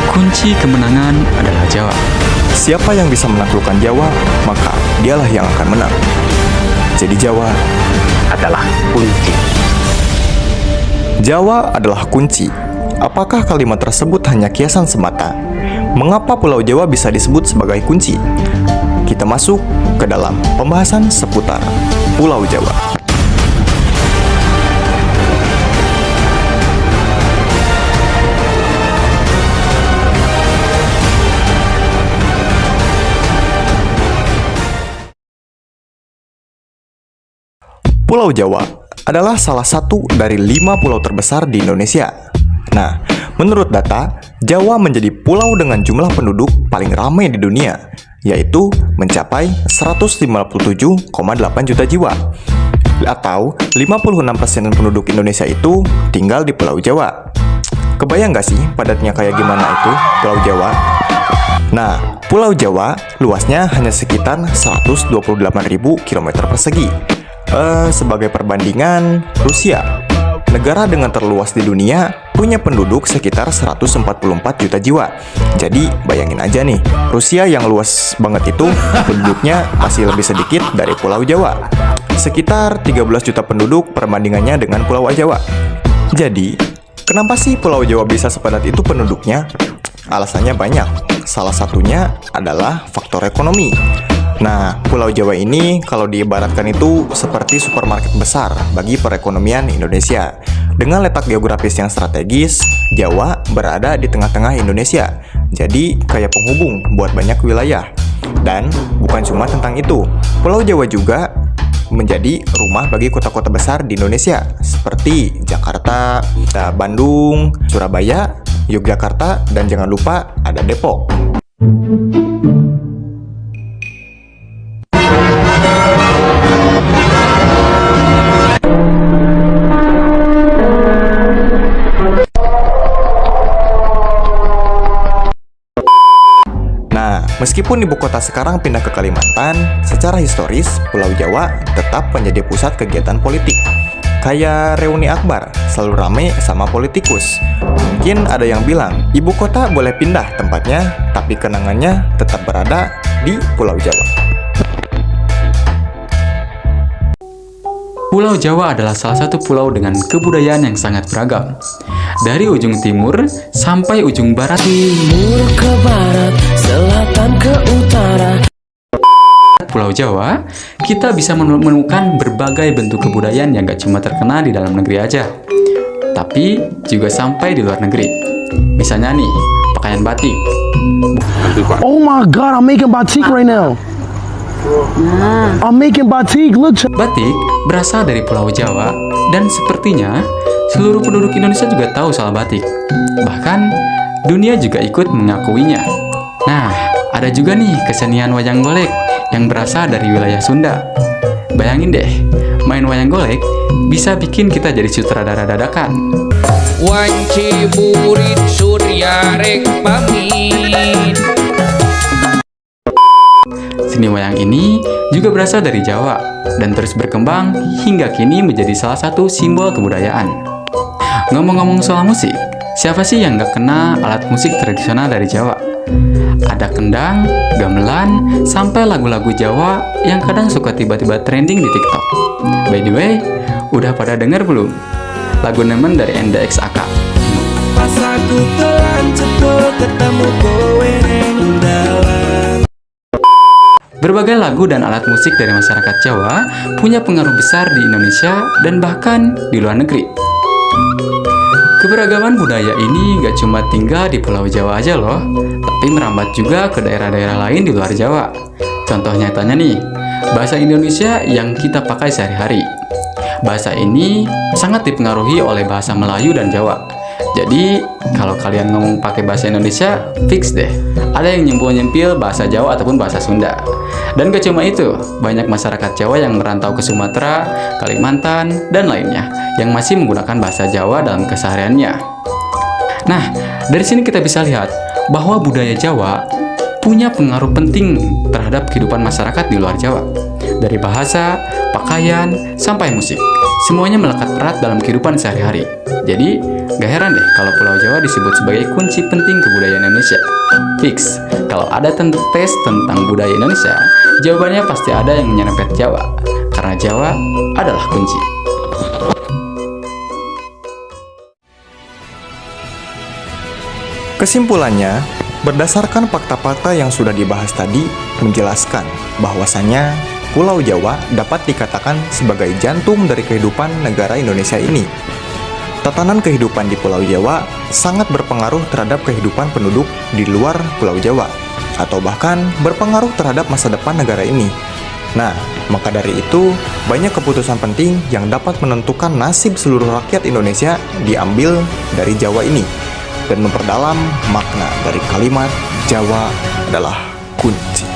Kunci kemenangan adalah Jawa. Siapa yang bisa menaklukkan Jawa, maka dialah yang akan menang. Jadi Jawa adalah kunci. Jawa adalah kunci. Apakah kalimat tersebut hanya kiasan semata? Mengapa Pulau Jawa bisa disebut sebagai kunci? Kita masuk ke dalam pembahasan seputar Pulau Jawa. Pulau Jawa adalah salah satu dari 5 pulau terbesar di Indonesia. Nah, menurut data, Jawa menjadi pulau dengan jumlah penduduk paling ramai di dunia, yaitu mencapai 157,8 juta jiwa. Atau 56% penduduk Indonesia itu tinggal di Pulau Jawa. Kebayang gak sih padatnya kayak gimana itu Pulau Jawa? Nah, Pulau Jawa luasnya hanya sekitar 128.000 km persegi. Sebagai perbandingan, Rusia, negara dengan terluas di dunia, punya penduduk sekitar 144 juta jiwa. Jadi, bayangin aja nih, Rusia yang luas banget itu, penduduknya masih lebih sedikit dari Pulau Jawa. Sekitar 13 juta penduduk perbandingannya dengan Pulau Jawa. Jadi, kenapa sih Pulau Jawa bisa sepadat itu penduduknya? Alasannya banyak. Salah satunya adalah faktor ekonomi. Nah, Pulau Jawa ini kalau diibaratkan itu seperti supermarket besar bagi perekonomian Indonesia. Dengan letak geografis yang strategis, Jawa berada di tengah-tengah Indonesia. Jadi, kayak penghubung buat banyak wilayah. Dan bukan cuma tentang itu, Pulau Jawa juga menjadi rumah bagi kota-kota besar di Indonesia seperti Jakarta, Bandung, Surabaya, Yogyakarta, dan jangan lupa ada Depok. Meskipun ibu kota sekarang pindah ke Kalimantan, secara historis Pulau Jawa tetap menjadi pusat kegiatan politik. Kayak reuni akbar, selalu rame sama politikus. Mungkin ada yang bilang, ibu kota boleh pindah tempatnya, tapi kenangannya tetap berada di Pulau Jawa. Pulau Jawa adalah salah satu pulau dengan kebudayaan yang sangat beragam. Dari ujung timur sampai ujung barat. Timur ke barat, selatan ke utara. Pulau Jawa, kita bisa menemukan berbagai bentuk kebudayaan yang gak cuma terkenal di dalam negeri aja, tapi juga sampai di luar negeri. Misalnya nih, pakaian batik. Oh my god, I'm making batik right now. I'm making batik, look. Batik berasal dari Pulau Jawa dan sepertinya seluruh penduduk Indonesia juga tahu soal batik. Bahkan dunia juga ikut mengakuinya. Nah, ada juga nih kesenian wayang golek yang berasal dari wilayah Sunda. Bayangin deh, main wayang golek bisa bikin kita jadi sutradara dadakan. Wanci burit surya rek pamit. Seni wayang ini juga berasal dari Jawa dan terus berkembang hingga kini menjadi salah satu simbol kebudayaan. Ngomong-ngomong soal musik, siapa sih yang gak kenal alat musik tradisional dari Jawa? Ada kendang, gamelan, sampai lagu-lagu Jawa yang kadang suka tiba-tiba trending di TikTok. By the way, udah pada denger belum? Lagu Nemen dari NDXAK. Pas aku telan cetul ketemu kowe neng dalan. Berbagai lagu dan alat musik dari masyarakat Jawa punya pengaruh besar di Indonesia dan bahkan di luar negeri. Keberagaman budaya ini gak cuma tinggal di Pulau Jawa aja loh, tapi merambat juga ke daerah-daerah lain di luar Jawa. Contoh nyatanya nih, bahasa Indonesia yang kita pakai sehari-hari. Bahasa ini sangat dipengaruhi oleh bahasa Melayu dan Jawa. Jadi, kalau kalian ngomong pakai bahasa Indonesia, fix deh. Ada yang nyempil-nyempil bahasa Jawa ataupun bahasa Sunda. Dan gak cuma itu, banyak masyarakat Jawa yang merantau ke Sumatera, Kalimantan, dan lainnya yang masih menggunakan bahasa Jawa dalam kesehariannya. Nah, dari sini kita bisa lihat bahwa budaya Jawa punya pengaruh penting terhadap kehidupan masyarakat di luar Jawa. Dari bahasa, pakaian, sampai musik. Semuanya melekat erat dalam kehidupan sehari-hari. Jadi, gak heran deh kalau Pulau Jawa disebut sebagai kunci penting kebudayaan Indonesia. Fix, kalau ada tes tentang budaya Indonesia, jawabannya pasti ada yang menyerempet Jawa. Karena Jawa adalah kunci. Kesimpulannya, berdasarkan fakta-fakta yang sudah dibahas tadi, menjelaskan bahwasannya Pulau Jawa dapat dikatakan sebagai jantung dari kehidupan negara Indonesia ini. Tatanan kehidupan di Pulau Jawa sangat berpengaruh terhadap kehidupan penduduk di luar Pulau Jawa, atau bahkan berpengaruh terhadap masa depan negara ini. Nah, maka dari itu, banyak keputusan penting yang dapat menentukan nasib seluruh rakyat Indonesia diambil dari Jawa ini, dan memperdalam makna dari kalimat Jawa adalah kunci.